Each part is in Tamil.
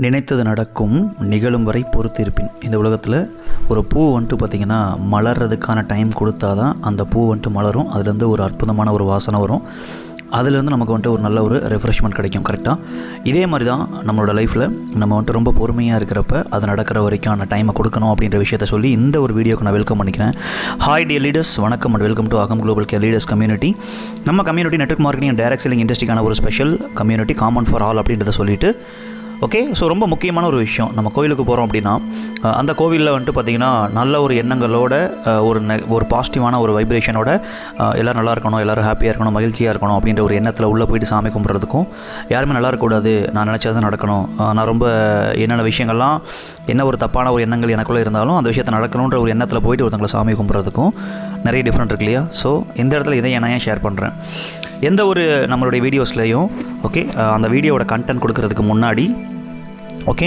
நினைத்தது நடக்கும், நிகழும் வரை பொறுத்திருப்பின். இந்த உலகத்தில் ஒரு பூ வந்துட்டு பார்த்திங்கன்னா மலர்றதுக்கான டைம் கொடுத்தா தான் அந்த பூ வந்துட்டு மலரும். அதுலேருந்து ஒரு அற்புதமான ஒரு வாசனை வரும். அதுலேருந்து நமக்கு வந்துட்டு ஒரு நல்ல ஒரு ரெஃப்ரெஷ்மெண்ட் கிடைக்கும். கரெக்டாக இதே மாதிரி தான் நம்மளோட லைஃப்பில் நம்ம வந்துட்டு ரொம்ப பொறுமையாக இருக்கிறப்ப அது நடக்கிற வரைக்கும் டைமை கொடுக்கணும் அப்படின்ற விஷயத்தை சொல்லி இந்த ஒரு வீடியோக்கு நான் வெல்கம் பண்ணிக்கிறேன். ஹாய் டியர் லீடர்ஸ், வணக்கம் and welcome to Agam Global Care Leaders community. நம்ம community network marketing and direct selling இண்டஸ்ட்ரிக்கான ஒரு special community, common for all அப்படின்றத சொல்லிட்டு ஓகே. ஸோ ரொம்ப முக்கியமான ஒரு விஷயம், நம்ம கோவிலுக்கு போகிறோம் அப்படின்னா அந்த கோவிலில் வந்துட்டு பார்த்திங்கன்னா நல்ல ஒரு எண்ணங்களோட ஒரு பாசிட்டிவான ஒரு வைப்ரேஷனோட எல்லோரும் நல்லா இருக்கணும், எல்லோரும் ஹாப்பியாக இருக்கணும், மகிழ்ச்சியாக இருக்கணும் அப்படின்ற ஒரு எண்ணத்தில் உள்ளே போயிட்டு சாமி கும்பிட்றதுக்கும், யாருமே நல்லா இருக்கக்கூடாது, நான் நினச்சது தான் நடக்கணும், நான் ரொம்ப என்னென்ன விஷயங்கள்லாம் என்ன ஒரு தப்பான ஒரு எண்ணங்கள் எனக்குள்ளே இருந்தாலும் அந்த விஷயத்தை நடக்கணுன்ற ஒரு எண்ணத்தில் போயிட்டு ஒருத்தங்களை சாமி கும்பிட்றதுக்கும் நிறைய டிஃப்ரெண்ட் இருக்கு இல்லையா? ஸோ இந்த இடத்துல இதை நான் ஏன் ஷேர் பண்ணுறேன், எந்த ஒரு நம்மளுடைய வீடியோஸ்லேயும் ஓகே அந்த வீடியோவோட கண்டென்ட் கொடுக்கறதுக்கு முன்னாடி ஓகே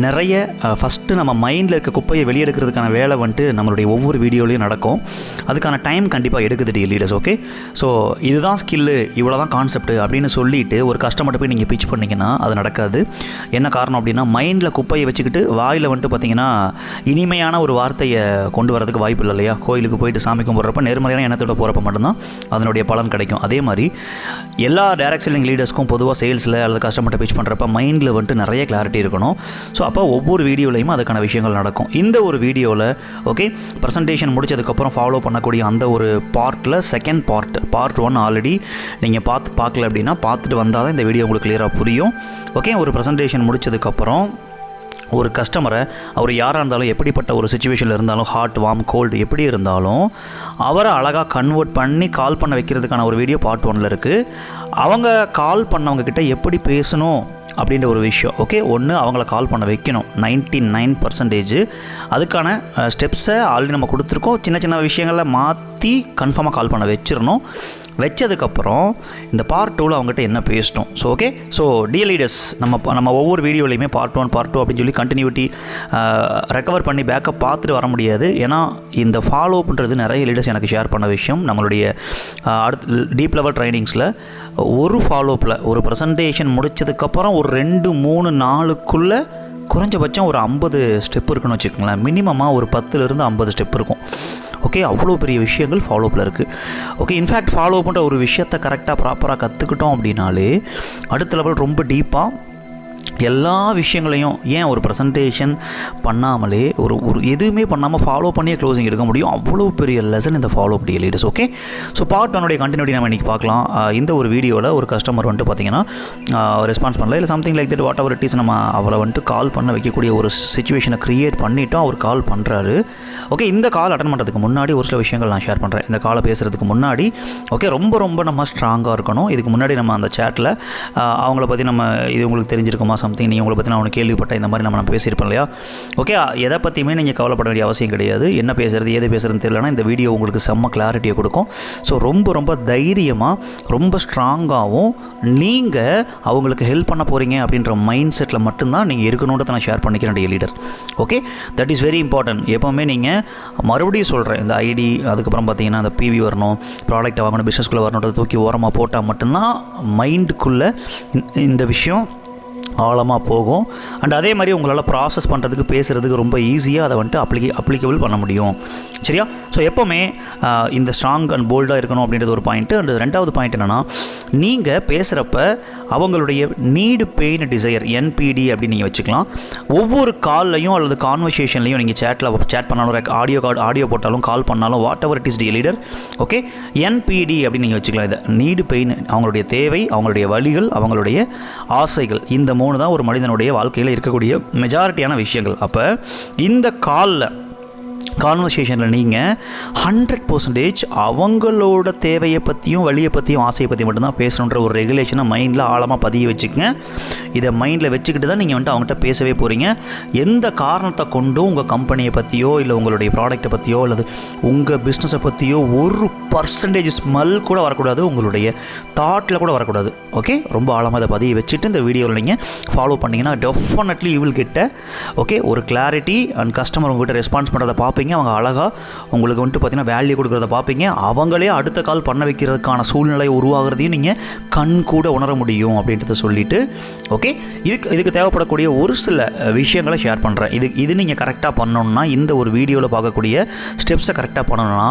நிறைய ஃபஸ்ட்டு நம்ம மைண்டில் இருக்க குப்பையை வெளியெடுக்கிறதுக்கான வேலை வந்துட்டு நம்மளுடைய ஒவ்வொரு வீடியோலையும் நடக்கும். அதுக்கான டைம் கண்டிப்பாக எடுக்குது டியர் லீடர்ஸ். ஓகே, ஸோ இதுதான் ஸ்கில்லு, இவ்வளோ தான் கான்செப்ட் அப்படின்னு சொல்லிவிட்டு ஒரு கஸ்டமர்கிட்ட போய் நீங்கள் பிச் பண்ணிங்கன்னா அது நடக்காது. என்ன காரணம் அப்படின்னா, மைண்டில் குப்பையை வச்சுக்கிட்டு வாயில் வந்துட்டு பார்த்திங்கன்னா இனிமையான ஒரு வார்த்தையை கொண்டு வரதுக்கு வாய்ப்பு இல்லை இல்லையா? கோயிலுக்கு போயிட்டு சாமி கும்பிட்றப்ப நேர்மறையான எண்ணத்தோட போகிறப்ப மட்டும்தான் அதனுடைய பலன் கிடைக்கும். அதே மாதிரி எல்லா டைரக்ட் செல்லிங் லீடர்ஸ்க்கும் பொதுவாக சேல்ஸில் அல்லது கஸ்டமர்கிட்ட பிச் பண்ணுறப்ப மைண்டில் வந்துட்டு நிறைய கிளாரிட்டி இருக்கணும். ஸோ அப்போ ஒவ்வொரு வீடியோலையும் அதுக்கான விஷயங்கள் நடக்கும். இந்த ஒரு வீடியோவில் ஓகே ப்ரெசன்டேஷன் முடிச்சதுக்கப்புறம் ஃபாலோ பண்ணக்கூடிய அந்த ஒரு பார்ட்டில் செகண்ட் பார்ட் 1 ஆல்ரெடி நீங்கள் பார்க்கல அப்படின்னா பார்த்துட்டு வந்தால் தான் இந்த வீடியோ உங்களுக்கு கிளியராக புரியும். ஓகே, ஒரு ப்ரெசன்டேஷன் முடிச்சதுக்கப்புறம் ஒரு கஸ்டமரை அவர் யாராக இருந்தாலும் எப்படிப்பட்ட ஒரு சுச்சுவேஷனில் இருந்தாலும் ஹாட் வார்ம் கோல்டு எப்படி இருந்தாலும் அவரை அழகாக கன்வெர்ட் பண்ணி கால் பண்ண வைக்கிறதுக்கான ஒரு வீடியோ பார்ட் 1 இருக்குது. அவங்க கால் பண்ணவங்கக்கிட்ட எப்படி பேசணும் அப்படின்ற ஒரு விஷயம். ஓகே, ஒன்று அவங்கள கால் பண்ண வைக்கணும் 99%. அதுக்கான ஸ்டெப்ஸை ஆல்ரெடி நம்ம கொடுத்துருக்கோம். சின்ன சின்ன விஷயங்களில் மாற்றி கன்ஃபார்மாக கால் பண்ண வச்சிடணும். வச்சதுக்கப்புறம் இந்த பார்ட் 2ல் அவங்ககிட்ட என்ன பேசணும். So okay, so dear leaders, நம்ம ஒவ்வொரு வீடியோலையுமே பார்ட் 1 பார்ட் 2 அப்படின்னு சொல்லி கண்டினியூட்டி ரெக்கவர் பண்ணி பேக்கப் பார்த்துட்டு வர முடியாது. ஏன்னா இந்த ஃபாலோ பண்ணுறது நிறைய லீடர்ஸ் எனக்கு ஷேர் பண்ண விஷயம். நம்மளுடைய அடுத்த டீப் லெவல் ட்ரைனிங்ஸில் ஒரு ஃபாலோப்பில் ஒரு ப்ரெசன்டேஷன் முடித்ததுக்கப்புறம் ஒரு 2-3 நாளுக்குள்ளே குறைஞ்சபட்சம் ஒரு 50 ஸ்டெப் இருக்குன்னு வச்சுக்கோங்களேன். மினிமமாக ஒரு 10லேருந்து 50 ஸ்டெப் இருக்கும். ஓகே, அவ்வளோ பெரிய விஷயங்கள் ஃபாலோப்பில் இருக்குது. ஓகே, இன்ஃபேக்ட் ஃபாலோ பண்ணுற ஒரு விஷயத்தை கரெக்டாக ப்ராப்பராக கற்றுக்கிட்டோம் அப்படின்னாலே அடுத்த லெவல் ரொம்ப டீப்பாக எல்லா விஷயங்களையும் ஏன் ஒரு ப்ரெசன்டேஷன் பண்ணாமலே ஒரு எதுவுமே பண்ணாமல் ஃபாலோ பண்ணியே க்ளோசிங் எடுக்க முடியும். அவ்வளோ பெரிய லெசன் இந்த follow up dear leaders. Okay, so part 1 continuity நம்ம இன்றைக்கி பார்க்கலாம். இந்த ஒரு வீடியோவில் ஒரு கஸ்டமர் வந்துட்டு பார்த்திங்கன்னா ரெஸ்பான்ஸ் பண்ணல, இல்லை something like that, what ever it is, நம்ம அவரை வந்துட்டு கால் பண்ண வைக்கக்கூடிய ஒரு சிச்சுவேஷனை க்ரியேட் பண்ணிவிட்டோம். அவர் கால் பண்ணுறாரு. ஓகே, இந்த கால் அட்டன் பண்ணுறதுக்கு முன்னாடி ஒரு சில விஷயங்கள் நான் ஷேர் பண்ணுறேன். இந்த காலை பேசுகிறதுக்கு முன்னாடி ஓகே ரொம்ப நம்ம ஸ்ட்ராங்காக இருக்கணும். இதுக்கு முன்னாடி நம்ம அந்த சேட்டில் அவங்கள பற்றி நம்ம இது உங்களுக்கு தெரிஞ்சிருக்குமா சம்திங், நீங்கள் உங்களை பற்றி நான் ஒன்று கேள்விப்பட்டேன், இந்த மாதிரி நம்ம பேசியிருப்போம் இல்லையா? ஓகே, எதை பற்றியுமே நீங்கள் கவலைப்பட வேண்டிய அவசியம் கிடையாது. என்ன பேசுகிறது ஏது பேசுகிறதுன்னு தெரியலனா இந்த வீடியோ உங்களுக்கு செம்ம கிளாரிட்டியை கொடுக்கும். ஸோ ரொம்ப தைரியமாக ரொம்ப ஸ்ட்ராங்காகவும் நீங்கள் அவங்களுக்கு ஹெல்ப் பண்ண போகிறீங்க அப்படின்ற மைண்ட் செட்டில் மட்டும்தான் நீங்கள் இருக்கணுன்றதை நான் ஷேர் பண்ணிக்கிறேன் dear leader. Okay, that is very important. எப்போவுமே நீங்கள் மறுபடியும் சொல்கிறேன், இந்த ஐடி அதுக்கப்புறம் பார்த்தீங்கன்னா அந்த பிவி வரணும், ப்ராடக்ட்டை வாங்கணும், பிஸ்னஸ்குள்ளே வரணுன்றதை தூக்கி ஓரமாக போட்டால் மட்டும்தான் மைண்டுக்குள்ளே இந்த விஷயம் ஆழமாக போகும். அண்ட் அதே மாதிரி உங்களால் ப்ராசஸ் பண்ணுறதுக்கு பேசுகிறதுக்கு ரொம்ப ஈஸியாக அதை வந்துட்டு அப்ளிகபிள் பண்ண முடியும். சரியா? ஸோ எப்போவுமே இந்த ஸ்ட்ராங் அண்ட் போல்டாக இருக்கணும் அப்படின்றது ஒரு பாயிண்ட்டு. அண்ட் 2வது பாயிண்ட் என்னென்னா, நீங்கள் பேசுகிறப்ப அவங்களுடைய நீடு பெயின் டிசையர் NPD அப்படின்னு நீங்கள் வச்சுக்கலாம். ஒவ்வொரு கால்லையும் அல்லது கான்வர்சேஷன்லையும் நீங்கள் சேட் பண்ணாலும் ஆடியோ போட்டாலும் கால் பண்ணாலும் what ever it is dear leader. Okay, NPD அப்படின்னு நீங்கள் வச்சுக்கலாம். இதை நீடு பெயின், அவங்களுடைய தேவை, அவங்களுடைய வழிகள், அவங்களுடைய ஆசைகள், இந்த 3 தான் ஒரு மனிதனுடைய வாழ்க்கையில் இருக்கக்கூடிய மெஜாரிட்டியான விஷயங்கள். அப்போ இந்த கான்வர்சேஷனில் நீங்கள் 100% அவங்களோட தேவையை பற்றியும் வழியை பற்றியும் ஆசையை பற்றி மட்டும்தான் பேசணுன்ற ஒரு ரெகுலேஷனை மைண்டில் ஆழமாக பதிய வச்சுக்கங்க. இதை மைண்டில் வச்சுக்கிட்டு தான் நீங்கள் வந்துட்டு அவங்ககிட்ட பேசவே போகிறீங்க. எந்த காரணத்தை கொண்டும் உங்கள் கம்பெனியை பற்றியோ இல்லை உங்களுடைய ப்ராடக்ட்டை பற்றியோ அல்லது உங்கள் பிஸ்னஸை பற்றியோ ஒரு 1% ஸ்மெல் கூட வரக்கூடாது, உங்களுடைய தாட்டில் கூட வரக்கூடாது. ஓகே, ரொம்ப ஆழமாக அதை பதிய வச்சுட்டு இந்த வீடியோவில் நீங்கள் ஃபாலோ பண்ணிங்கன்னா definitely you will get okay ஒரு கிளாரிட்டி அண்ட் கஸ்டமர் உங்கள்கிட்ட ரெஸ்பான்ஸ் பண்ணுறதை பார்ப்பீங்க. அவங்க அழகாக உங்களுக்கு வந்துட்டு பார்த்தீங்கன்னா வேல்யூ கொடுக்குறத பார்ப்பீங்க. அவங்களே அடுத்த கால் பண்ண வைக்கிறதுக்கான சூழ்நிலை உருவாகிறதையும் நீங்கள் கண் கூட உணர முடியும் அப்படின்றத சொல்லிவிட்டு ஓகே இதுக்கு தேவைப்படக்கூடிய ஒரு சில விஷயங்களை ஷேர் பண்ணுறேன். இது நீங்கள் கரெக்டாக பண்ணணுன்னா, இந்த ஒரு வீடியோவில் பார்க்கக்கூடிய ஸ்டெப்ஸை கரெக்டாக பண்ணணும்னா,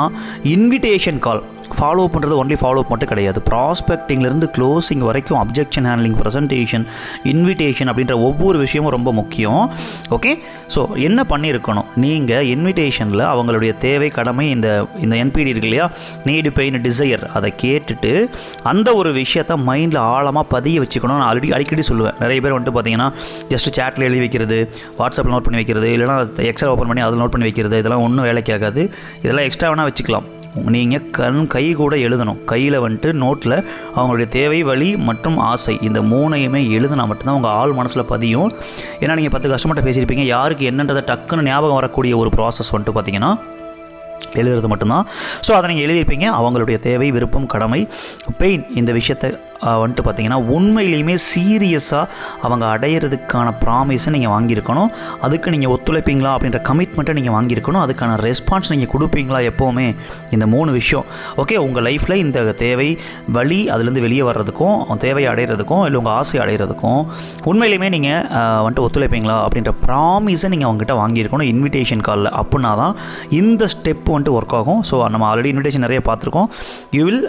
இன்விடேஷன் கால் ஃபாலோ பண்ணுறது ஒன்லி ஃபாலோ அப் மட்டும் கிடையாது. ப்ராஸ்பெக்டிங்லேருந்து க்ளோசிங் வரைக்கும் அப்ஜெக்ஷன் ஹேண்ட்லிங், ப்ரெசன்டேஷன், இன்விடேஷன் அப்படின்ற ஒவ்வொரு விஷயமும் ரொம்ப முக்கியம். ஓகே, ஸோ என்ன பண்ணியிருக்கணும், நீங்கள் இன்விடேஷனில் அவங்களுடைய தேவை, கடமை, இந்த என்பிடி இருக்கு இல்லையா, நீடு, பெயின், டிசையர், அதை கேட்டுட்டு அந்த ஒரு விஷயத்தை மைண்டில் ஆழமாக பதிய வச்சுக்கணும். நான் அடிக்கடி சொல்லுவேன், நிறைய பேர் வந்துட்டு பார்த்தீங்கன்னா ஜஸ்ட் சேட்டில் எழுதி வைக்கிறது, வாட்ஸ்அப்பில் நோட் பண்ணி வைக்கிறது, இல்லைனா எக்ஸல் ஓப்பன் பண்ணி அதில் நோட் பண்ணி வைக்கிறது, இதெல்லாம் ஒன்றும் வேலைக்கு ஆகாது. இதெல்லாம் எக்ஸ்ட்ரா வேணால் வச்சுக்கலாம். நீங்கள் கை கூட எழுதணும். கையில் வந்துட்டு நோட்டில் அவங்களுடைய தேவை, வழி மற்றும் ஆசை, இந்த 3ஐயுமே எழுதினா மட்டும்தான் உங்கள் ஆள் மனசில் பதியும். ஏன்னா நீங்கள் 10 கஸ்டமர்கிட்ட பேசியிருப்பீங்க, யாருக்கு என்னன்றதை டக்குன்னு ஞாபகம் வரக்கூடிய ஒரு ப்ராசஸ் வந்துட்டு பார்த்தீங்கன்னா எழுதுறது மட்டும்தான். ஸோ அதை நீங்கள் எழுதியிருப்பீங்க. அவங்களுடைய தேவை, விருப்பம், கடமை, பெயின், இந்த விஷயத்தை வந்துட்டு பார்த்தீங்கன்னா உண்மையிலையுமே சீரியஸாக அவங்க அடையிறதுக்கான ப்ராமிஸை நீங்கள் வாங்கியிருக்கணும். அதுக்கு நீங்கள் ஒத்துழைப்பீங்களா அப்படின்ற கமிட்மெண்ட்டை நீங்கள் வாங்கியிருக்கணும். அதுக்கான ரெஸ்பான்ஸ் நீங்கள் கொடுப்பீங்களா எப்போவுமே, இந்த 3 விஷயம். ஓகே, உங்கள் லைஃப்பில் இந்த தேவை, வழி, அதுலேருந்து வெளியே வர்றதுக்கும், தேவையை அடையிறதுக்கும், இல்லை உங்கள் ஆசையை அடையிறதுக்கும் உண்மையிலையுமே நீங்கள் வந்துட்டு ஒத்துழைப்பீங்களா அப்படின்ற ப்ராமிஸை நீங்கள் அவங்ககிட்ட வாங்கியிருக்கணும் இன்விடேஷன் காலில். அப்படின்னா தான் இந்த ஸ்டெப் வந்துட்டு ஒர்க் ஆகும். ஸோ நம்ம ஆல்ரெடி இன்விடேஷன் நிறைய பார்த்துருக்கோம். யூ வில்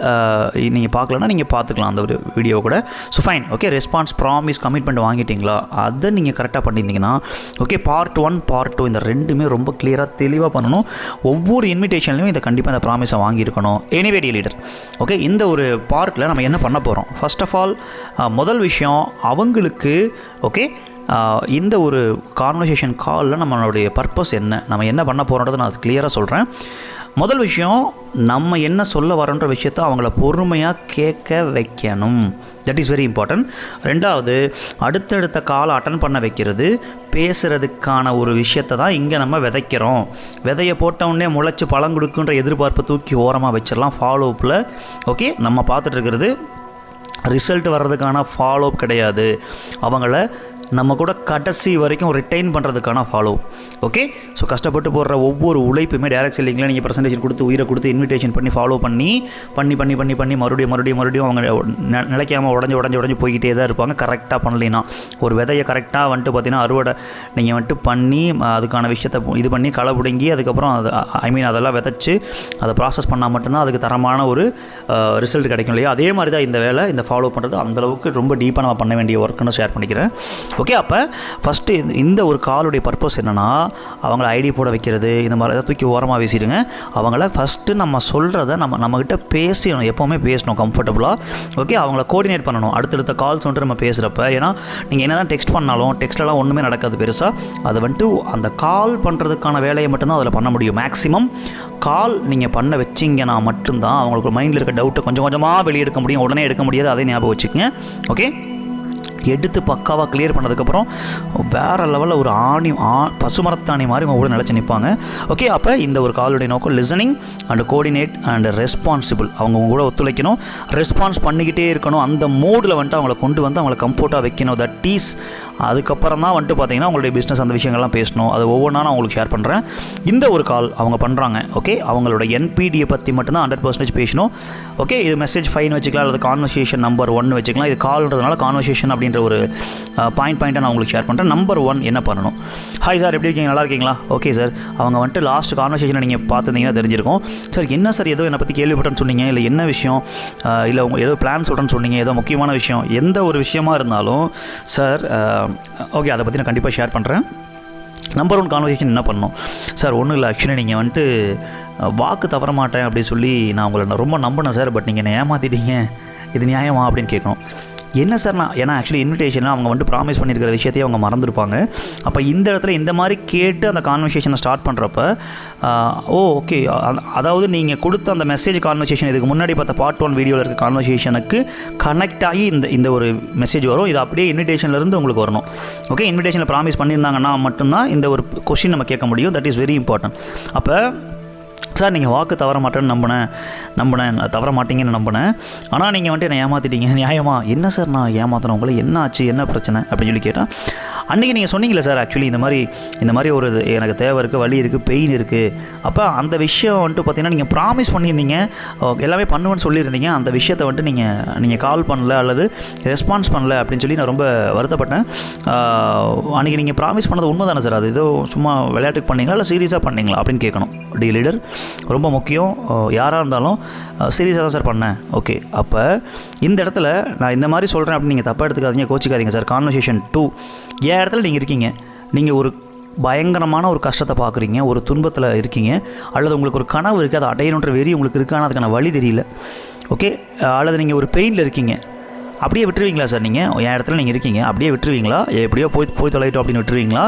நீங்கள் பார்க்கலன்னா நீங்கள் பார்த்துக்கலாம் அந்த ஒரு வீடியோ கூட. So fine, okay, response, promise, commitment வாங்கிட்டீங்களா, அதை நீங்கள் கரெக்டாக பண்ணியிருந்தீங்கன்னா ஓகே, பார்ட் 1 பார்ட் 2 இந்த ரெண்டுமே ரொம்ப கிளியராக தெளிவாக பண்ணணும். ஒவ்வொரு இன்விடேஷன்லையும் இதை கண்டிப்பாக இந்த ப்ராமிஸை வாங்கியிருக்கணும். எனிவே டியர் லீடர், ஓகே, இந்த ஒரு பார்ட்டில் நம்ம என்ன பண்ண போகிறோம், ஃபர்ஸ்ட் ஆஃப் ஆல் முதல் விஷயம் அவங்களுக்கு ஓகே இந்த ஒரு கான்வர்சேஷன் காலில் நம்மளுடைய பர்பஸ் என்ன, நம்ம என்ன பண்ண போகிறோன்றதை நான் அது கிளியராக சொல்கிறேன். முதல் விஷயம், நம்ம என்ன சொல்ல வரோன்ற விஷயத்த அவங்கள பொறுமையாக கேட்க வைக்கணும். That is very important. ரெண்டாவது, அடுத்தடுத்த காலை அட்டன் பண்ண வைக்கிறது, பேசுகிறதுக்கான ஒரு விஷயத்தை தான் இங்கே நம்ம விதைக்கிறோம். விதையை போட்டவுடனே முளைச்சி பழம் கொடுக்குன்ற எதிர்பார்ப்பை தூக்கி ஓரமாக வச்சிடலாம். ஃபாலோ அப்பில் ஓகே நம்ம பார்த்துட்ருக்கிறது ரிசல்ட் வர்றதுக்கான ஃபாலோ அப் கிடையாது, அவங்கள நம்ம கூட கடைசி வரைக்கும் ரிட்டைன் பண்ணுறதுக்கான ஃபாலோ. ஓகே, ஸோ கஷ்டப்பட்டு போடுற ஒவ்வொரு உழைப்புமே டைரக்ட் செல்லிங்கில் நீங்கள் ப்ரெசன்டேஷன் கொடுத்து, உயிரை கொடுத்து, இன்விடேஷன் பண்ணி, ஃபாலோ பண்ணி மறுபடியும் அவங்க நிலைக்காமல் உடஞ்சி போய்கிட்டே தான் இருப்பாங்க. கரெக்டாக பண்ணலைன்னா ஒரு விதையை கரெக்டாக வந்துட்டு பார்த்தீங்கன்னா அறுவடை நீங்கள் வந்துட்டு பண்ணி அதுக்கான விஷயத்தை இது பண்ணி களை பிடுங்கி அதுக்கப்புறம் அது அதெல்லாம் விதைச்சி அதை ப்ராசஸ் பண்ணால் மட்டும்தான் அதுக்கு தரமான ஒரு ரிசல்ட் கிடைக்கும் இல்லையா. அதே மாதிரி தான் இந்த வேலை, இந்த ஃபாலோ பண்ணுறது அந்தளவுக்கு ரொம்ப டீப்பாக நம்ம பண்ண வேண்டிய ஒர்க்குன்னு ஷேர் பண்ணிக்கிறேன். ஓகே, அப்போ ஃபஸ்ட்டு இந்த ஒரு காலுடைய பர்பஸ் என்னென்னா, அவங்கள ஐடி போட வைக்கிறது, இந்த மாதிரி எதாவது தூக்கி ஓரமாக வீசிடுங்க. அவங்கள ஃபஸ்ட்டு நம்ம சொல்கிறத நம்மக்கிட்ட பேசணும், எப்போவுமே பேசணும் கம்ஃபர்டபுளாக. ஓகே, அவங்கள கோஆர்டினேட் பண்ணணும். அடுத்தடுத்த கால்ஸ் வந்துட்டு நம்ம பேசுகிறப்ப, ஏன்னா நீங்கள் என்ன தான் டெக்ஸ்ட் பண்ணாலும் டெக்ஸ்ட்லாம் ஒன்றுமே நடக்காது பெருசாக. அதை வந்துட்டு அந்த கால் பண்ணுறதுக்கான வேலையை மட்டும்தான் அதில் பண்ண முடியும். மேக்ஸிமம் கால் நீங்கள் பண்ண வச்சிங்கன்னா மட்டும்தான் அவங்களுக்கு மைண்டில் இருக்க டவுட்டை கொஞ்சம் கொஞ்சமாக வெளியே எடுக்க முடியும். உடனே எடுக்க முடியாது, அதே ஞாபகம் வச்சுக்கோங்க. ஓகே, எடுத்து பக்காவாக கிளியர் பண்ணதுக்கப்புறம் வேறு லெவலில் ஒரு பசுமரத்தாணி மாதிரி அவங்க கூட நிலச்சி நிற்பாங்க. ஓகே, அப்போ இந்த ஒரு காலுடைய நோக்கம் listening and coordinate and responsible. அவங்க கூட ஒத்துழைக்கணும், ரெஸ்பான்ஸ் பண்ணிக்கிட்டே இருக்கணும். அந்த மோடில் வந்துட்டு அவங்கள கொண்டு வந்து அவங்கள கம்ஃபர்ட்டாக வைக்கணும். தட் இஸ் அதுக்கப்புறம் தான் வந்துட்டு பார்த்தீங்கன்னா அவங்களுடைய பிஸ்னஸ் அந்த விஷயங்கள்லாம் பேசணும். அது ஒவ்வொன்றா நான் உங்களுக்கு ஷேர் பண்ணுறேன். இந்த ஒரு கால் அவங்க பண்ணுறாங்க. ஓகே, அவங்களோட என்பிடியை பற்றி மட்டும்தான் 100% பேசணும். ஓகே, இது மெசேஜ் ஃபைன் வச்சுக்கலாம், அல்லது கான்வர்சேஷன் நம்பர் 1 வச்சுக்கலாம். இது கால்ன்றதுனால கான்வர்சேஷன் அப்படின்ற ஒரு பாயிண்ட்டை நான் உங்களுக்கு ஷேர் பண்ணுறேன். நம்பர் 1 என்ன பண்ணணும், ஹாய் சார் எப்படி இருக்கீங்க, நல்லா இருக்கீங்களா? ஓகே சார், அவங்க வந்துட்டு லாஸ்ட் கான்வர்சேஷனை நீங்கள் பார்த்துருந்தீங்கன்னா தெரிஞ்சிருக்கும். சார் என்ன சார் ஏதோ என்னை பற்றி கேள்விப்பட்டேன்னு சொன்னீங்க, இல்லை என்ன விஷயம், இல்லை உங்கள் ஏதோ பிளான் சொல்கிறேன்னு சொன்னீங்க, ஏதோ முக்கியமான விஷயம், எந்த ஒரு விஷயமா இருந்தாலும் சார் ஓகே அதை பற்றி நான் கண்டிப்பாக ஷேர் பண்ணுறேன். நம்பர் 1 கான்வர்சேஷன் என்ன பண்ணணும் சார்? ஒன்றும் இல்லை, ஆக்சுவலி நீங்கள் வந்துட்டு வாக்கு தவற மாட்டேன் அப்படின்னு சொல்லி நான் உங்களை ரொம்ப நம்பினேன் சார், பட் நீங்கள் என்னை ஏமாற்றிட்டீங்க, இது நியாயமா அப்படின்னு கேட்கணும். என்ன சார் ஏன்னா ஆக்சுவலி இன்விடேஷனில் அவங்க வந்துட்டு ப்ராமிஸ் பண்ணியிருக்கிற விஷயத்தையும் அவங்க மறந்துருப்பாங்க. அப்போ இந்த இடத்துல இந்த மாதிரி கேட்டு அந்த கான்வர்சேஷனை ஸ்டார்ட் பண்ணுறப்ப ஓகே, அதாவது நீங்கள் கொடுத்த அந்த மெசேஜ் கான்வர்சேஷன் இதுக்கு முன்னாடி பார்த்த பார்ட் 1 வீடியோவில் இருக்க கான்வர்சேஷனுக்கு கனெக்ட் ஆகி இந்த ஒரு மெசேஜ் வரும். இது அப்படியே இன்விடேஷன்லேருந்து உங்களுக்கு வரணும். ஓகே, இன்விடேஷனில் ப்ராமிஸ் பண்ணியிருந்தாங்கன்னா மட்டும்தான் இந்த ஒரு கொஸ்டின் நம்ம கேட்க முடியும். That is very important. அப்போ சார் நீங்கள் வாக்கு தவற மாட்டேன்னு நம்பினேன் தவற மாட்டீங்கன்னு நம்பினேன். ஆனால் நீங்கள் வந்துட்டு என்னை ஏமாற்றிட்டீங்க. நியாயமா? என்ன சார் நான் ஏமாத்தினேன் உங்களை? என்ன ஆச்சு, என்ன பிரச்சனை அப்படின்னு சொல்லி கேட்டால், அன்றைக்கி நீங்கள் சொன்னீங்களே சார், ஆக்சுவலி இந்த மாதிரி ஒரு எனக்கு தேவை இருக்குது, வலி இருக்குது, பெயின் இருக்குது. அப்போ அந்த விஷயம் வந்துட்டு பார்த்தீங்கன்னா நீங்கள் ப்ராமிஸ் பண்ணியிருந்தீங்க, எல்லாமே பண்ணுவேன்னு சொல்லியிருந்தீங்க. அந்த விஷயத்தை வந்துட்டு நீங்கள் கால் பண்ணல அல்லது ரெஸ்பான்ஸ் பண்ணல அப்படின்னு சொல்லி நான் ரொம்ப வருத்தப்பட்டேன். அன்றைக்கி நீங்கள் ப்ராமிஸ் பண்ணது உண்மை தானே சார்? அது ஏதோ சும்மா விளையாட்டுக்கு பண்ணீங்களா இல்லை சீரியஸாக பண்ணீங்களா அப்படின்னு கேட்கணும். டீல் லீடர் ரொம்ப முக்கியம். யாராக இருந்தாலும் சீரியஸாக தான் சார் பண்ணேன். ஓகே, அப்போ இந்த இடத்துல நான் இந்த மாதிரி சொல்கிறேன் அப்படின்னு நீங்கள் தப்பாக எடுத்துக்காதீங்க, கோச்சிக்காதீங்க சார். கான்வர்சேஷன் 2, என் இடத்துல நீங்கள் இருக்கீங்க, நீங்கள் ஒரு பயங்கரமான ஒரு கஷ்டத்தை பார்க்குறீங்க, ஒரு துன்பத்தில் இருக்கீங்க, அல்லது உங்களுக்கு ஒரு கனவு இருக்குது, அதை அடையணுன்ற வெறி உங்களுக்கு இருக்கான அதுக்கான வழி தெரியல. ஓகே, அல்லது நீங்கள் ஒரு பெயினில் இருக்கீங்க, அப்படியே விட்டுருவீங்களா சார்? நீங்கள் என் இடத்துல நீங்கள் இருக்கீங்க, அப்படியே விட்டுருவீங்களா? எப்படியோ போய் தொலைட்டோம் அப்படின்னு விட்டுருவீங்களா?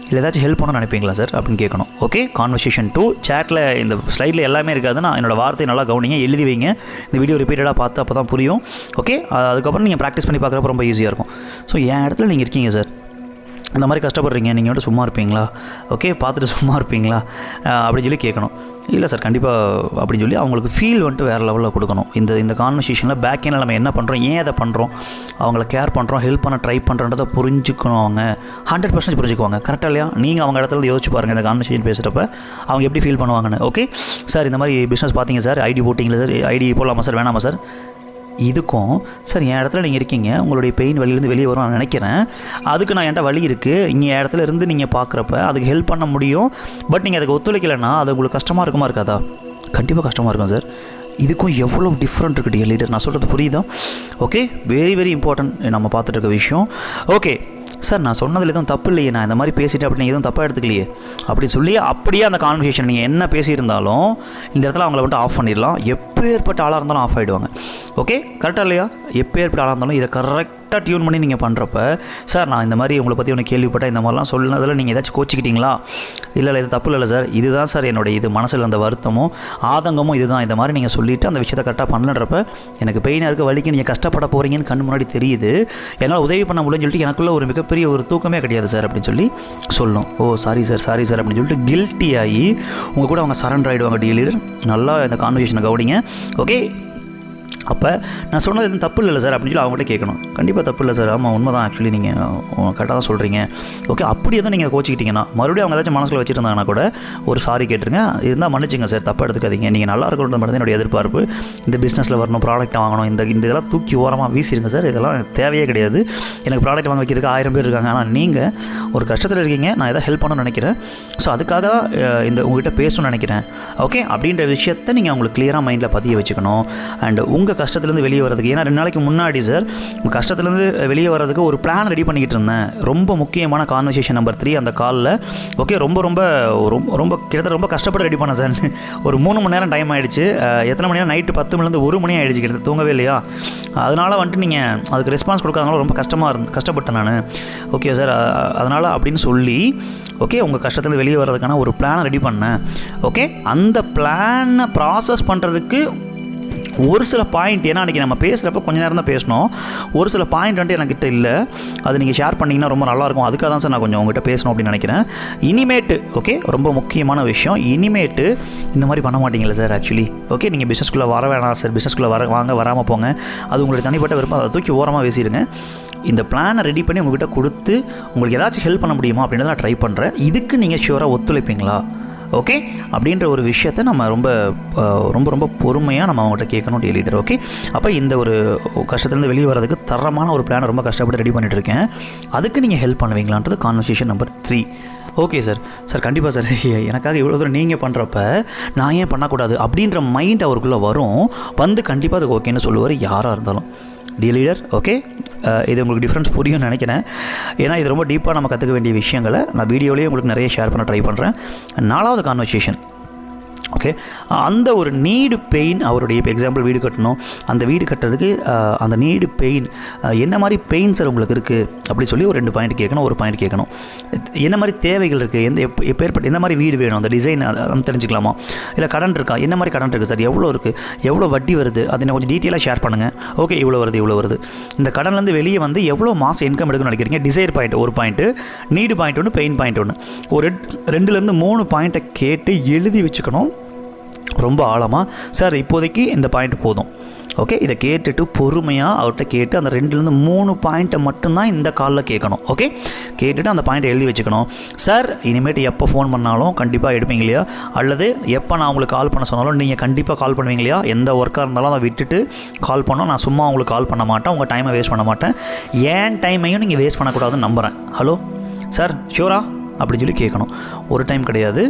இல்லை ஏதாச்சும் ஹெல்ப் பண்ண நினைப்பீங்களா சார் அப்படின்னு கேட்கணும். Okay, conversation 2. சேட்டில் இந்த ஸ்லைடில் எல்லாமே இருக்காது, நான் என்னோடய வார்த்தையை நல்லா கவனிங்க, எழுதி வைங்க. இந்த வீடியோ ரிப்பீட்டடாக பார்த்து அப்போ தான் புரியும். ஓகே, அதுக்கப்புறம் நீங்கள் ப்ராக்டிஸ் பண்ணி பார்க்குறப்ப ரொம்ப ஈஸியாக இருக்கும். ஸோ என் இடத்துல நீங்கள் இருக்கீங்க சார், இந்த மாதிரி கஷ்டப்படுறீங்க, நீங்கள் வந்துட்டு சும்மா இருப்பீங்களா? ஓகே, பார்த்துட்டு சும்மா இருப்பீங்களா அப்படின்னு சொல்லி கேட்கணும். இல்லை சார் கண்டிப்பாக அப்படின்னு சொல்லி அவங்களுக்கு ஃபீல் வந்துட்டு வேறு லெவலில் கொடுக்கணும். இந்த கான்வர்சேஷனில் பேக் எண்டில் நம்ம என்ன பண்ணுறோம், ஏன் அதை பண்ணுறோம், அவங்கள கேர் பண்ணுறோம், ஹெல்ப் பண்ண ட்ரை பண்ணுறன்றதை புரிஞ்சுக்கணும். அவங்க 100% புரிஞ்சுக்குவாங்க. கரெக்டாக இல்லையா? நீங்கள் அவங்க இடத்துல யோசிச்சு பாருங்கள், இந்த கான்வர்சேஷன் பேசுகிறப்ப அவங்க எப்படி ஃபீல் பண்ணுவாங்கன்னு. ஓகே சார், இந்த மாதிரி பிஸ்னஸ் பார்த்தீங்க சார், ஐடி போட்டிங்களா சார், ஐடி போடலாமா சார், வேணாமா சார்? இதுக்கும் சார் என் இடத்துல நீங்கள் இருக்கீங்க, உங்களுடைய பெயின் வழியிலேருந்து வெளியே வரும் நான் நினைக்கிறேன், அதுக்கு நான் என்கிட்ட வழி இருக்குது, இங்கே இடத்துல இருந்து நீங்கள் பார்க்குறப்ப அதுக்கு ஹெல்ப் பண்ண முடியும். பட் நீங்கள் அதுக்கு ஒத்துழைக்கலைன்னா அது உங்களுக்கு கஷ்டமாக இருக்குமா இருக்காதா? கண்டிப்பாக கஷ்டமாக இருக்கும் சார். இதுக்கும் எவ்வளோ டிஃப்ரெண்ட் இருக்குது டியர் லீடர், நான் சொல்கிறது புரியுதா? ஓகே, வெரி வெரி இம்பார்ட்டன்ட் நம்ம பார்த்துட்டு இருக்க விஷயம். ஓகே சார், நான் சொன்னதில் எதுவும் தப்பு இல்லையே, நான் இந்த மாதிரி பேசிவிட்டு அப்படி நீங்கள் எதுவும் தப்பாக எடுத்துக்கலையே அப்படின்னு சொல்லி அப்படியே அந்த கான்வர்சேஷன் நீங்கள் என்ன பேசியிருந்தாலும் இந்த இடத்துல அவங்கள வந்துட்டு ஆஃப் பண்ணிடலாம். எப்பேற்பட்ட ஆளாக இருந்தாலும் ஆஃப் ஆகிடுவாங்க. ஓகே, கரெக்டாக இல்லையா? எப்பேற்பட்ட ஆளாக இருந்தாலும் இதை கரெக்டாக டியூன் பண்ணி நீங்கள் பண்ணுறப்ப, சார் நான் இந்த மாதிரி உங்களை பற்றி ஒன்று கேள்விப்பட்டேன், இந்த மாதிரிலாம் சொன்னதில் நீங்கள் ஏதாச்சும் கோச்சிக்கிட்டீங்களா? இல்லை இது தப்பு இல்லை சார், இதுதான் சார் என்னோடய இது மனசில் அந்த வருத்தமும் ஆதங்கமும் இதுதான், இந்த மாதிரி நீங்கள் சொல்லிவிட்டு அந்த விஷயத்தை கரெக்டாக பண்ணலன்றப்ப எனக்கு பெயினாக இருக்க, வலிக்கு நீங்கள் கஷ்டப்பட போகிறீங்கன்னு கண்ணு முன்னாடி தெரியுது, என்னால் உதவி பண்ண முடியும்னு சொல்லிட்டு எனக்குள்ளே ஒரு மிகப்பெரிய ஒரு தூக்கமே கிடையாது சார் அப்படின்னு சொல்லி சொல்லணும். ஓ சாரி சார் அப்படின்னு சொல்லிட்டு கில்ட்டி ஆகி உங்கள் கூட அவங்க சரண்டர் ஆகிடுவாங்க. டீலர் நல்லா இந்த கான்வர்சேஷனை கவனிங்க. ஓகே, அப்போ நான் சொன்னது எதுவும் தப்பு இல்லை சார் அப்படின்னு சொல்லி அவங்கள்ட்ட கேட்கணும். கண்டிப்பாக தப்பு இல்லை சார், ஆமாம் உண்மை தான், ஆக்சுவலி நீங்கள் கரெக்டாக தான் சொல்கிறீங்க. ஓகே, அப்படி எதுவும் நீங்கள் கோச்சிக்கிட்டீங்கன்னா மறுபடியும் அவங்க ஏதாச்சும் மனசில் வச்சுருந்தாங்கன்னா கூட ஒரு சாரி கேட்டுருங்க, இருந்தால் மன்னிச்சிங்க சார், தப்பாக எடுத்துக்காதீங்க, நீங்கள் நல்லா இருக்கணுன்றது மட்டும் தான் என்னுடைய எதிர்பார்ப்பு, இந்த பிஸ்னஸில் வரணும், ப்ராடக்ட் வாங்கணும், இந்த இதெல்லாம் தூக்கி ஓரமாக வீசிடுங்க சார், இதெல்லாம் தேவையே கிடையாது. எனக்கு ப்ராடக்ட் வாங்க வைக்கிறதுக்கு 1000 பேர் இருக்காங்க, ஆனால் நீங்கள் ஒரு கஷ்டத்தில் இருக்கீங்க, நான் எதாவது ஹெல்ப் பண்ணணும்னு நினைக்கிறேன், ஸோ அதுக்காக இந்த உங்கள்கிட்ட பேசணும்னு நினைக்கிறேன். ஓகே, அப்படின்ற விஷயத்தை நீங்கள் உங்களுக்கு கிளியராக மைண்டில் பதிய வச்சுக்கணும். அண்ட் உங்கள் கஷ்டத்துலேருந்து வெளியே வரதுக்கு, ஏன்னா 2 நாளைக்கு முன்னாடி சார் கஷ்டத்துலேருந்து வெளியே வரதுக்கு ஒரு பிளான் ரெடி பண்ணிக்கிட்டு இருந்தேன். ரொம்ப முக்கியமான கான்வர்சேஷன் நம்பர் 3 அந்த காலில். ஓகே, ரொம்ப கிட்டத்தட்ட ரொம்ப கஷ்டப்பட்டு ரெடி பண்ணேன் சார். ஒரு 3 மணி நேரம் டைம் ஆகிடுச்சு. எத்தனை மணி நேரம்? நைட்டு 10 மணிலேருந்து 1 மணி ஆகிடுச்சு, கிட்டத்தட்ட தூங்கவே இல்லையா. அதனால் வந்துட்டு நீங்கள் அதுக்கு ரெஸ்பான்ஸ் கொடுக்காதனால ரொம்ப கஷ்டப்பட்டேன் நான். ஓகே சார், அதனால் அப்படின்னு சொல்லி ஓகே உங்கள் கஷ்டத்துலேருந்து வெளியே வர்றதுக்கான ஒரு பிளானை ரெடி பண்ணேன். ஓகே, அந்த பிளானை ப்ராசஸ் பண்ணுறதுக்கு ஒரு சில பாயிண்ட், ஏன்னா அன்றைக்கி நம்ம பேசுகிறப்ப கொஞ்சம் நேரம் தான் பேசணும், ஒரு சில பாயிண்ட் வந்துட்டு என்கிட்ட இல்லை, அது நீங்கள் ஷேர் பண்ணிங்கன்னா ரொம்ப நல்லாயிருக்கும். அதுக்காக தான் சார் நான் கொஞ்சம் உங்கள்கிட்ட பேசணும் அப்படின்னு நினைக்கிறேன். இனிமேட்டு ஓகே, ரொம்ப முக்கியமான விஷயம், இனிமேட்டு இந்த மாதிரி பண்ண மாட்டீங்களா சார்? ஆக்சுவலி ஓகே, நீங்கள் பிஸ்னஸ்குள்ளே வர வேணாம் சார், பிஸ்னஸ்குள்ளே வராமல் போங்க, அது உங்களுக்கு தனிப்பட்ட விருப்பம், அதை தூக்கி ஓரமாக பேசிடுங்க. இந்த பிளானை ரெடி பண்ணி உங்கள்கிட்ட கொடுத்து உங்களுக்கு ஏதாச்சும் ஹெல்ப் பண்ண முடியுமா அப்படின்றத நான் ட்ரை பண்ணுறேன். இதுக்கு நீங்கள் ஷியூராக ஒத்துழைப்பீங்களா? ஓகே, அப்படின்ற ஒரு விஷயத்தை நம்ம ரொம்ப ரொம்ப ரொம்ப பொறுமையாக நம்ம அவங்கள்ட்ட கேட்கணும் டீ லீடர். ஓகே, அப்போ இந்த ஒரு கஷ்டத்துலேருந்து வெளியே வரதுக்கு தரமான ஒரு பிளானை ரொம்ப கஷ்டப்பட்டு ரெடி பண்ணிகிட்டு இருக்கேன், அதுக்கு நீங்கள் ஹெல்ப் பண்ணுவீங்களான்றது கான்வர்சேஷன் நம்பர் 3. ஓகே சார், கண்டிப்பாக சார், எனக்காக இவ்வளோ தூரம் நீங்கள் பண்ணுறப்ப நான் ஏன் பண்ணக்கூடாது அப்படின்ற மைண்ட் அவருக்குள்ளே வரும், வந்து கண்டிப்பாக அது ஓகேன்னு சொல்லுவார் யாராக இருந்தாலும். டீ லீடர் ஓகே, இது உங்களுக்கு டிஃப்ரென்ஸ் புரியும்னு நினைக்கிறேன். ஏன்னா இது ரொம்ப டீப்பாக நம்ம கற்றுக்க வேண்டிய விஷயங்களை நான் வீடியோலேயே உங்களுக்கு நிறைய ஷேர் பண்ண ட்ரை பண்ணுறேன். 4வது கான்வர்சேஷன் ஓகே, அந்த ஒரு நீடு பெயின், அவருடைய இப்போ எக்ஸாம்பிள் வீடு கட்டணும், அந்த வீடு கட்டுறதுக்கு அந்த நீடு பெயின் என்ன மாதிரி பெயின் சார் உங்களுக்கு இருக்குது அப்படி சொல்லி ஒரு 2 பாயிண்ட் கேட்கணும், ஒரு பாயிண்ட் கேட்கணும். என்ன மாதிரி தேவைகள் இருக்குது, எப்பேற்பட்ட எந்த மாதிரி வீடு வேணும், அந்த டிசைன் அது தெரிஞ்சுக்கலாமா, இல்லை கடன் இருக்கா, என்ன மாதிரி கடன் இருக்குது சார், எவ்வளோ இருக்குது, எவ்வளோ வட்டி வருது, அதை நான் கொஞ்சம் டீட்டெயிலாக ஷேர் பண்ணுங்கள். ஓகே, இவ்வளோ வருது, இந்த கடன்லேருந்து வெளியே வந்து எவ்வளோ மாதம் இன்கம் எடுக்கணும்னு நினைக்கிறீங்க. டிசைர் பாயிண்ட் ஒரு பாயிண்ட்டு, நீடு பாயிண்ட் ஒன்று, பெயின் பாயிண்ட் ஒன்று, ஒரு 2லேருந்து 3 பாயிண்ட்டை கேட்டு எழுதி வச்சுக்கணும். ரொம்ப ஆழமாக, சார் இப்போதைக்கு இந்த பாயிண்ட் போதும், ஓகே, இதை கேட்டுட்டு பொறுமையாக அவர்கிட்ட கேட்டு அந்த 2-3 பாயிண்ட்டை மட்டும்தான் இந்த காலில் கேட்கணும். ஓகே, கேட்டுட்டு அந்த பாயிண்ட்டை எழுதி வச்சுக்கணும். சார் இனிமேட்டு எப்போ ஃபோன் பண்ணாலும் கண்டிப்பாக எடுப்பீங்க இல்லையா, அல்லது எப்போ நான் உங்களுக்கு கால் பண்ண சொன்னாலும் நீங்கள் கண்டிப்பாக கால் பண்ணுவீங்க இல்லையா, எந்த ஒர்க்காக இருந்தாலும் அதை விட்டுட்டு கால் பண்ணோம். நான் சும்மா உங்களுக்கு கால் பண்ண மாட்டேன், உங்கள் டைமை வேஸ்ட் பண்ண மாட்டேன், ஏன் டைமையும் நீங்கள் வேஸ்ட் பண்ணக்கூடாதுன்னு நம்புகிறேன். ஹலோ சார் ஷூரா அப்படின்னு சொல்லி கேட்கணும். ஒரு டைம் கிடையாது,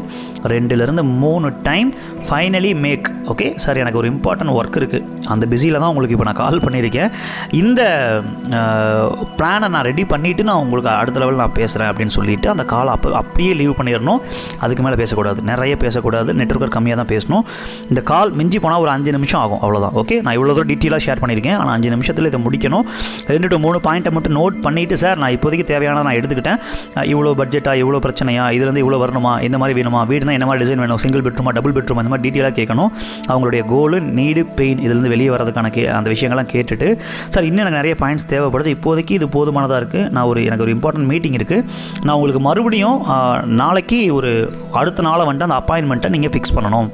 2-3 time finally make. Okay sir, எனக்கு ஒரு இம்பார்ட்டன்ட் ஒர்க் இருக்குது, அந்த பிஸியில் தான் உங்களுக்கு இப்போ நான் கால் பண்ணியிருக்கேன், இந்த பிளானை நான் ரெடி பண்ணிவிட்டு நான் உங்களுக்கு அடுத்த லெவலில் நான் பேசுகிறேன் அப்படின்னு சொல்லிவிட்டு அந்த காலை அப்படியே லீவ் பண்ணிடணும். அதுக்கு மேலே பேசக்கூடாது, நிறைய பேசக்கூடாது, நெட்வொர்க் கம்மியாக தான் பேசணும். இந்த கால் மிஞ்சி போனால் ஒரு 5 நிமிஷம் ஆகும், அவ்வளோதான். ஓகே, நான் இவ்வளோ தூரம் டீட்டெயிலாக ஷேர் பண்ணியிருக்கேன், ஆனால் 5 நிமிஷத்தில் இதை முடிக்கணும். 2-3 பாயிண்ட்டை மட்டும் நோட் பண்ணிவிட்டு, சார் நான் இப்போதைக்கு தேவையான நான் எடுத்துக்கிட்டேன், இவ்வளோ பட்ஜெட்டாக, இவ்வளோ பிரச்சனையா, இதுலேருந்து இவ்வளோ வரணுமா, இந்த மாதிரி வேணுமா, வீடுனா என்ன மாதிரி டிசைன் வேணும், சிங்கிள் பெட்ரூமா, டபுள் பெட்ரூமா, இந்த மாதிரி டீட்டெயிலாக கேட்கணும். அவங்களுடைய கோலு, நீடு, பெயின், இதுலேருந்து வெளியே வரதுக்கான அந்த விஷயங்கள்லாம் கேட்டுட்டு, சார் இன்னும் எனக்கு நிறைய பாயிண்ட்ஸ் தேவைப்படுது, இப்போதைக்கு இது போதுமானதாக இருக்குது, எனக்கு ஒரு இம்பார்ட்டன்ட் மீட்டிங் இருக்குது, நான் உங்களுக்கு மறுபடியும் நாளைக்கு ஒரு அடுத்த நாளை வந்துட்டு அந்த அப்பாயின்மெண்ட்டை நீங்கள் ஃபிக்ஸ் பண்ணணும்.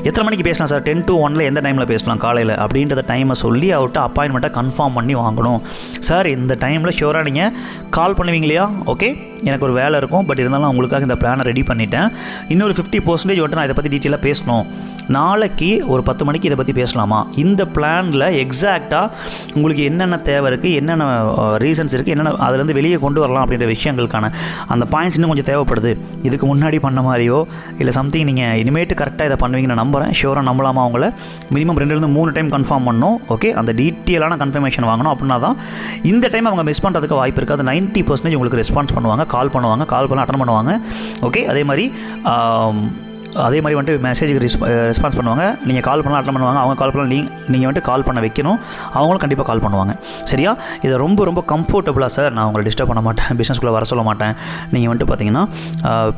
எத்தனை மணிக்கு பேசலாம் சார், 10 to 1 எந்த டைமில் பேசலாம் காலையில் அப்படின்றத டைமை சொல்லி அவர்கிட்ட அப்பாயின்மெண்ட்டை கன்ஃபார்ம் பண்ணி வாங்கணும். சார் இந்த டைமில் ஷூராக நீங்கள் கால் பண்ணுவீங்க இல்லையா, ஓகே எனக்கு ஒரு வேலை இருக்கும், பட் இருந்தாலும் உங்களுக்காக இந்த பிளானை ரெடி பண்ணிட்டேன், இன்னொரு 50% வந்துட்டு நான் இதை பற்றி டீட்டெயிலாக பேசணும், நாளைக்கு ஒரு 10 மணிக்கு இதை பற்றி பேசலாமா, இந்த பிளானில் எக்ஸாக்டாக உங்களுக்கு என்னென்ன தேவை இருக்குது, என்னென்ன ரீசன்ஸ் இருக்குது, என்னென்ன அதுலேருந்து வெளியே கொண்டு வரலாம் அப்படின்ற விஷயங்களுக்கான அந்த பாயிண்ட்ஸ் இன்னும் கொஞ்சம் தேவைப்படுது. இதுக்கு முன்னாடி பண்ண மாதிரியோ இல்லை சம்திங் நீங்கள் இனிமேட்டு கரெக்டாக இதை பண்ணுவீங்கன்னு நம்புகிறேன். ஷூராக நம்பலாமா அவங்கள, மினிமம் 2-3 டைம் கன்ஃபார்ம் பண்ணணும். ஓகே, அந்த டீட்டெயிலான கன்ஃபர்மேஷன் வாங்கணும். அப்படின்னா தான் இந்த டைம் அவங்க மிஸ் பண்ணுறதுக்கு வாய்ப்பு இருக்காது. 90% உங்களுக்கு ரெஸ்பான்ஸ் பண்ணுவாங்க, கால் பண்ண அட்டன் பண்ணுவாங்க. ஓகே, அதே மாதிரி வந்துட்டு மெசேஜுக்கு ரெஸ்பான்ஸ் பண்ணுவாங்க, நீங்கள் கால் பண்ணலாம் அட்டன் பண்ணுவாங்க, அவங்க கால் பண்ணலாம், நீங்கள் வந்துட்டு கால் பண்ண வைக்கணும், அவங்களும் கண்டிப்பாக கால் பண்ணுவாங்க. சரியா, இதை ரொம்ப ரொம்ப கம்ஃபர்டபுளாக, சார் நான் உங்களை டிஸ்டர்ப் பண்ண மாட்டேன், பிஸ்னஸ்குள்ளே வர சொல்ல மாட்டேன், நீங்கள் வந்துட்டு பார்த்தீங்கன்னா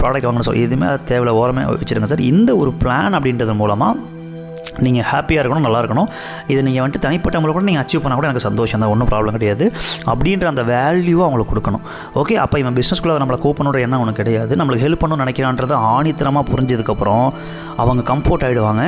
ப்ராடக்ட் வாங்கணும் எதுவுமே தேவையில்ல, ஓரமே வச்சுருங்க சார். இந்த ஒரு பிளான் அப்படின்றது மூலமாக நீங்கள் ஹாப்பியாக இருக்கணும், நல்லா இருக்கணும். இதை நீங்கள் வந்துட்டு தனிப்பட்ட முறை கூட நீங்கள் அச்சீவ் பண்ணால் கூட எனக்கு சந்தோஷம் தான், ஒன்றும் ப்ராப்ளம் கிடையாது. அப்படின்ற அந்த வேல்யூவை அவங்களுக்கு கொடுக்கணும். ஓகே, அப்போ இவன் பிஸ்னஸ்குள்ளே நம்மளை கூப்பிடணுன்ற எண்ணம் அவனுக்கு கிடையாது, நம்மளுக்கு ஹெல்ப் பண்ணணும்னு நினைக்கிறான்றதை ஆணித்தரமாக புரிஞ்சதுக்கப்புறம் அவங்க கம்ஃபர்ட் ஆகிடுவாங்க.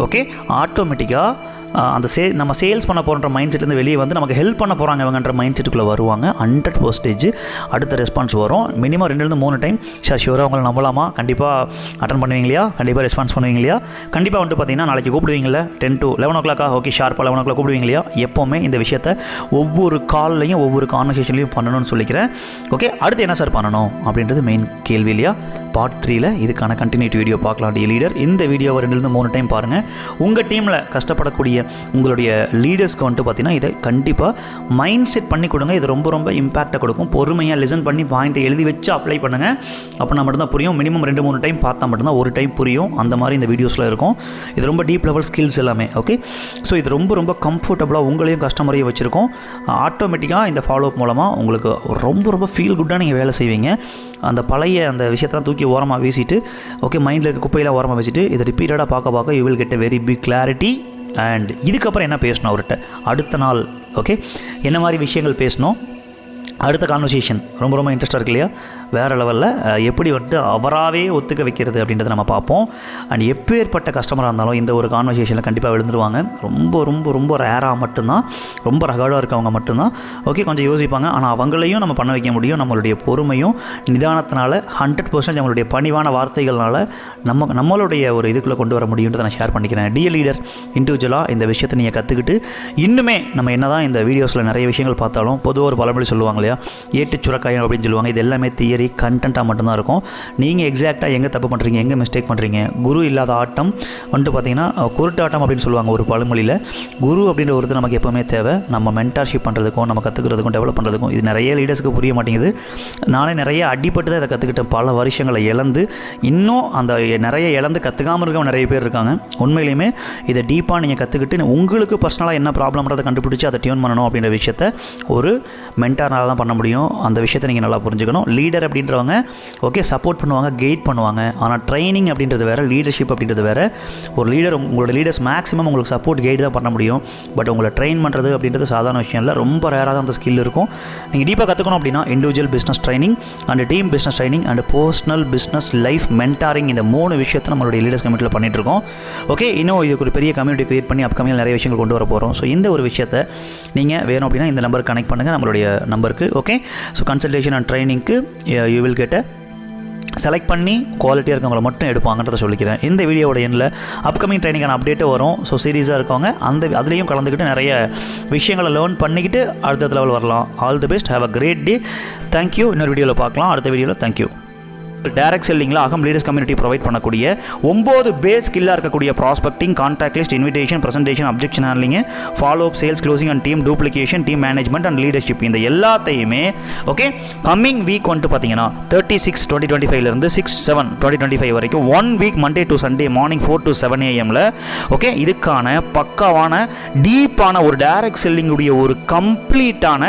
ஓகே, ஆட்டோமேட்டிக்காக அந்த நம்ம சேல்ஸ் பண்ண போகிற மைண்ட் செட்லேருந்து வெளியே வந்து நமக்கு ஹெல்ப் பண்ண போகிறாங்க இவங்கன்ற மைண்ட் செட்டுக்குள்ளே வருவாங்க. 100% அடுத்த ரெஸ்பான்ஸ் வரும். மினிமம் 2-3 டைம் சார் ஷூராக அவங்களை நம்பலாமா, கண்டிப்பாக அட்டன் பண்ணுவீங்க இல்லையா, கண்டிப்பாக ரெஸ்பான்ஸ் பண்ணுவீங்க இல்லையா, கண்டிப்பாக வந்துட்டு பார்த்தீங்கன்னா நாளைக்கு கூப்பிடுவீங்களா 10 to 11 o'clock, ஓகே ஷார்ப்பாக 11 o'clock கூப்பிடுவீங்க இல்லையா. எப்போவுமே இந்த விஷயத்தை ஒவ்வொரு கால்லையும் ஒவ்வொரு கான்வர்சேஷன்லையும் பண்ணணும்னு சொல்லிக்கிறேன். ஓகே, அடுத்து என்ன சார் பண்ணணும் அப்படின்றது மெயின் கேள்வி இல்லையா. பார்ட் 3ல் இதுக்கான கண்டினியூட்டி வீடியோ பார்க்கலாம். லீடர் இந்த வீடியோவை 2-3 டைம் பாருங்கள். உங்கள் டீமில் கஷ்டப்படக்கூடிய உங்களுடைய லீடர்ஸ்க்கு வந்துட்டு பார்த்தீங்கன்னா இதை கண்டிப்பாக மைண்ட் செட் பண்ணி கொடுங்க. இது ரொம்ப ரொம்ப இம்பாக்டை கொடுக்கும். பொறுமையாக லிசன் பண்ணி பாயிண்ட்டை எழுதி வச்சு அப்ளை பண்ணுங்கள். அப்படின்னா மட்டும்தான் புரியும். மினிமம் 2-3 டைம் பார்த்தா மட்டும்தான் ஒரு டைம் புரியும். அந்த மாதிரி இந்த வீடியோஸில் இருக்கும். இது ரொம்ப டீப் லெவல் ஸ்கில்ஸ் எல்லாமே. ஓகே, ஸோ இது ரொம்ப ரொம்ப கம்ஃபர்டபுளாக உங்களையும் கஸ்டமரையும் வச்சுருக்கோம். ஆட்டோமேட்டிக்காக இந்த ஃபாலோஅப் மூலமாக உங்களுக்கு ரொம்ப ரொம்ப ஃபீல் குட்டாக நீங்கள் வேலை செய்வீங்க. அந்த பழைய அந்த விஷயத்தெல்லாம் தூக்கி ஓரமாக வீசிட்டு, ஓகே மைண்டில் இருக்க குப்பையெல்லாம் ஓரமாக வீசிட்டு இதை ரிப்பீட்டடாக பார்க்க you will get a very big clarity. And இதுக்கப்புறம் என்ன பேசணும் அவர்கிட்ட அடுத்த நாள், ஓகே என்ன மாதிரி விஷயங்கள் பேசணும், அடுத்த கான்வர்சேஷன் ரொம்ப ரொம்ப இன்ட்ரெஸ்ட்டாக இருக்கு இல்லையா. வேறு லெவலில் எப்படி வந்துட்டு அவராகவே ஒத்துக்க வைக்கிறது அப்படின்றத நம்ம பார்ப்போம். அண்ட் எப்பேற்பட்ட கஸ்டமராக இருந்தாலும் இந்த ஒரு கான்வர்சேஷனில் கண்டிப்பாக விழுந்துருவாங்க. ரொம்ப ரொம்ப ரொம்ப ரேராக மட்டும்தான், ரொம்ப ரகடாக இருக்கவங்க மட்டும்தான் ஓகே கொஞ்சம் யோசிப்பாங்க. ஆனால் அவங்களையும் நம்ம பண்ண வைக்க முடியும். நம்மளுடைய பொறுமையும் நிதானத்தினால 100% நம்மளுடைய பணிவான வார்த்தைகள்னால நம்மளுடைய ஒரு இதுக்குள்ளே கொண்டு வர முடியுன்றதை நான் ஷேர் பண்ணிக்கிறேன். டிஎல் லீடர் இண்டிவிஜுவலாக இந்த விஷயத்தை நீங்கள் கற்றுக்கிட்டு இன்னுமே நம்ம என்ன தான் இந்த வீடியோஸில் நிறைய விஷயங்கள் பார்த்தாலும் பொதுவாக ஒரு பழமொழி சொல்லுவாங்க இல்லையா, ஏட்டு சுரக்காயம் அப்படின்னு சொல்லுவாங்க. இது எல்லாமே தியரி கண்டென்ட்டாக மட்டும்தான் இருக்கும். நீங்கள் எக்ஸாக்டாக எங்கே தப்பு பண்ணுறீங்க, எங்கே மிஸ்டேக் பண்ணுறீங்க, குரு இல்லாத ஆட்டம் வந்துட்டு பார்த்தீங்கன்னா குருட்டு ஆட்டம் அப்படின்னு சொல்லுவாங்க ஒரு பழமொழியில். குரு அப்படின்ற ஒரு இது நமக்கு எப்போவுமே தேவை. நம்ம மென்டார்ஷிப் பண்ணுறதுக்கும் நம்ம கற்றுக்கிறதுக்கும் டெவலப் பண்ணுறதுக்கும். இது நிறைய லீடர்ஸுக்கு புரிய மாட்டேங்குது. நானே நிறைய அடிப்பட்டு தான் இதை கற்றுக்கிட்டேன். பல வருஷங்களை இழந்து இன்னும் அந்த நிறைய இழந்து கற்றுக்காமல் இருக்கவங்க நிறைய பேர் இருக்காங்க. உண்மையிலுமே இதை டீப்பாக நீங்கள் கற்றுக்கிட்டு உங்களுக்கு பர்சனலாக என்ன ப்ராப்ளம்ன்றதை கண்டுபிடிச்சி அதை டியூன் பண்ணணும் அப்படின்ற விஷயத்த ஒரு மென்டார்னால தான் பண்ண முடியும். அந்த விஷயத்தை நீங்கள் நல்லா புரிஞ்சுக்கணும். லீடர் அப்படின்றவங்க ஓகே சப்போர்ட் பண்ணுவாங்க, கைட் பண்ணுவாங்க. ஆனால் ட்ரைனிங் அப்படின்றது வேறு, லீடர்ஷிப் அப்படின்றது வேறு. ஒரு லீடர், உங்களோட லீடர்ஸ் மேக்ஸிமம் உங்களுக்கு சப்போர்ட் கைடு தான் பண்ண முடியும். பட் உங்களை ட்ரெயின் பண்ணுறது அப்படின்றது சாதாரண விஷயம் இல்லை, ரொம்ப ரேராக தான் அந்த ஸ்கில் இருக்கும். நீங்கள் டீப்பாக கற்றுக்கணும் அப்படின்னா individual business training and team business training and personal business life mentoring, இந்த 3 விஷயத்தை நம்மளுடைய லீடர்ஸ் கமிட்டியில் பண்ணிட்டு இருக்கோம். ஓகே, இன்னும் இதுக்கு ஒரு பெரிய கம்யூனிட்டி கிரியேட் பண்ணி அப்கமிங் நிறைய விஷயங்கள் கொண்டு வர போகிறோம். ஸோ இந்த ஒரு விஷயத்தை நீங்கள் வேணும் அப்படின்னா இந்த நம்பருக்கு கனெக்ட் பண்ணுங்கள், நம்மளுடைய நம்பருக்கு. ஓகே, ஸோ கன்சல்டேஷன் அண்ட் ட்ரைனிங்க்கு யூ வில் கெட் செலக்ட் பண்ணி குவாலிட்டியாக இருக்கவங்களை மட்டும் எடுப்பாங்கன்றதை சொல்லிக்கிறேன். இந்த வீடியோட எண்ணில் அப்கமிங் ட்ரைனிங்கான அப்டேட்டும் வரும். ஸோ சீரியஸாக இருக்கவங்க அதுலேயும் கலந்துக்கிட்டு நிறைய விஷயங்களை லேர்ன் பண்ணிக்கிட்டு அடுத்த லெவல் வரலாம். All the best, have a great day. Thank you. இன்னொரு வீடியோவில் பார்க்கலாம், அடுத்த வீடியோவில். தேங்க்யூ. டைரக்ட் செல்லிங்கில் அகம் லீடர்ஸ் கம்யூனிட்டி ப்ரொவைட் பண்ணக்கூடிய 9 பேஸ் ஸ்கில்லாக இருக்கக்கூடிய prospecting, contact list, invitation, presentation, objection handling, follow up, sales closing and team duplication, team management and leadership, இந்த எல்லாத்தையுமே ஓகே கம்மிங் வீக் வந்துட்டு பார்த்தீங்கன்னா 36/2025 6/7/2025 வரைக்கும் 1 week Monday to Sunday morning 4 to 7 AM okay இதுக்கான பக்காவான டீப்பான ஒரு டைரக்ட் செல்லிங்குடைய ஒரு கம்ப்ளீட்டான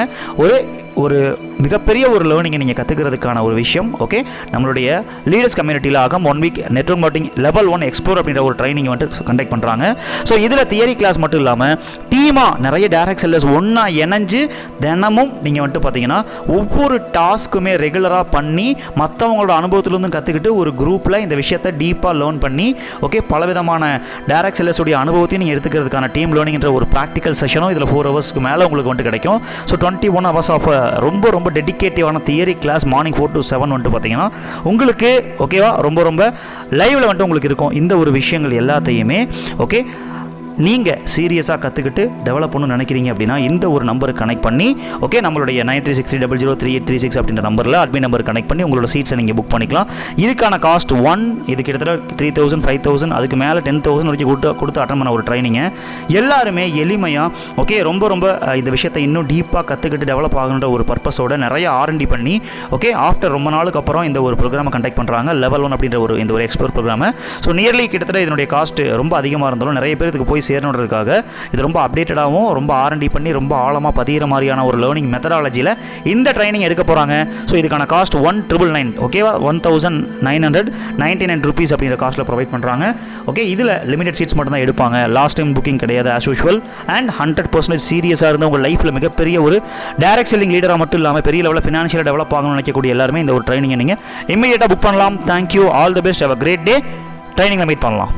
ஒரு மிகப்பெரிய ஒரு லேர்னிங்கை நீங்கள் கற்றுக்கிறதுக்கான ஒரு விஷயம். ஓகே, நம்மளுடைய லீடர்ஸ் கம்யூனிட்டியில் ஆகும் 1 week network marketing level 1 explore அப்படின்ற ஒரு ட்ரைனிங் வந்துட்டு கண்டக்ட் பண்ணுறாங்க. ஸோ இதில் தியரி கிளாஸ் மட்டும் இல்லாமல் டீமாக நிறைய டைரக்ட் செல்லர்ஸ் ஒன்றா இணைஞ்சு தினமும் நீங்கள் வந்துட்டு பார்த்தீங்கன்னா ஒவ்வொரு டாஸ்க்குமே ரெகுலராக பண்ணி மற்றவங்களோட அனுபவத்திலேருந்து கற்றுக்கிட்டு ஒரு குரூப்பில் இந்த விஷயத்தை டீப்பாக லேர்ன் பண்ணி ஓகே பலவிதமான டைரக்ட் செல்லர்ஸுடைய அனுபவத்தையும் நீங்கள் எடுத்துக்கிறதுக்கான டீம் லேர்னிங்ன்ற ஒரு ப்ராக்டிக்கல் செஷனும் இதில் 4 ஹவர்ஸ்க்கு மேலே உங்களுக்கு வந்துட்டு கிடைக்கும். ஸோ 21 ஹவர்ஸ் ஆஃப் ரொம்ப டெடிகேட்டிவான தியரி கிளாஸ் மார்னிங் 4 to 7 வந்துட்டு பார்த்தீங்கன்னா உங்களுக்கு ஓகேவா ரொம்ப லைவில் வந்துட்டு உங்களுக்கு இருக்கும். இந்த ஒரு விஷயங்கள் எல்லாத்தையுமே ஓகே நீங்கள் சீரியஸாக கற்றுக்கிட்டு டெவலப் பண்ணணும்னு நினைக்கிறீங்க அப்படின்னா இந்த ஒரு நம்பருக்கு கனெக்ட் பண்ணி ஓகே நம்மளுடைய 9363003836 அப்படின்ற நம்பரில் அட்மின் நம்பர் கனெக்ட் பண்ணி உங்களோட சீட்ஸை நீங்கள் புக் பண்ணிக்கலாம். இதுக்கான காஸ்ட் 1 இது கிட்டத்தட்ட 3000 5000 அதுக்கு மேலே 10,000 வரைக்கும் கொடுத்து அட்டன் பண்ண ஒரு ட்ரைனிங்கை எல்லாருமே எளிமையாக ஓகே ரொம்ப இந்த விஷயத்தை இன்னும் டீப்பாக கற்றுக்கிட்டு டெவலப் ஆகணுன்ற ஒரு பர்பஸோட நிறைய R&D பண்ணி ஓகே ஆஃப்டர் ரொம்ப நாளுக்கு அப்புறம் இந்த ஒரு ப்ரோக்ராமை கண்டக்ட் பண்ணுறாங்க. லெவல் 1 அப்படின்ற இந்த ஒரு எக்ஸ்ப்ளோர் ப்ரோக்ராமை. ஸோ நியர்லி கிட்டத்தட்ட இதனுடைய காஸ்ட் ரொம்ப அதிகமாக இருந்தாலும் நிறைய பேருக்கு போய் சேரணுன்றதுக்காக இது ரொம்ப அப்டேட்டடாகவும் ரொம்ப R&D பண்ணி ரொம்ப ஆழமாக பதிகிற மாதிரியான ஒரு லேர்னிங் மெத்தடாலஜியில் இந்த ட்ரைனிங் எடுக்க போகிறாங்க. ஸோ இதுக்கான காஸ்ட் 1,999 ஓகேவா 1,999 rupees அப்படிங்கிற காஸ்ட்டில் ப்ரொவைட் பண்ணுறாங்க. ஓகே இதில் லிமிடெட் சீட்ஸ் மட்டும் தான் எடுப்பாங்க. லாஸ்ட் டைம் புக்கிங் கிடையாது ஆஸ் யூஷுவல். அண்ட் 100% சீரியஸாக இருந்து உங்கள் லைஃப்பில் மிகப்பெரிய ஒரு டைரக்ட் செல்லிங் லீடராக மட்டும் இல்லாமல் பெரிய லெவலில் ஃபினான்ஷியலாக டெவலப் ஆகணும்னு நினைக்கக்கூடிய எல்லாருமே இந்த ஒரு ட்ரைனிங்கை நீங்கள் இமீடியட்டாக புக் பண்ணலாம். Thank you. All the best. Have a great day. ட்ரைனிங்கில் மீட் பண்ணலாம்.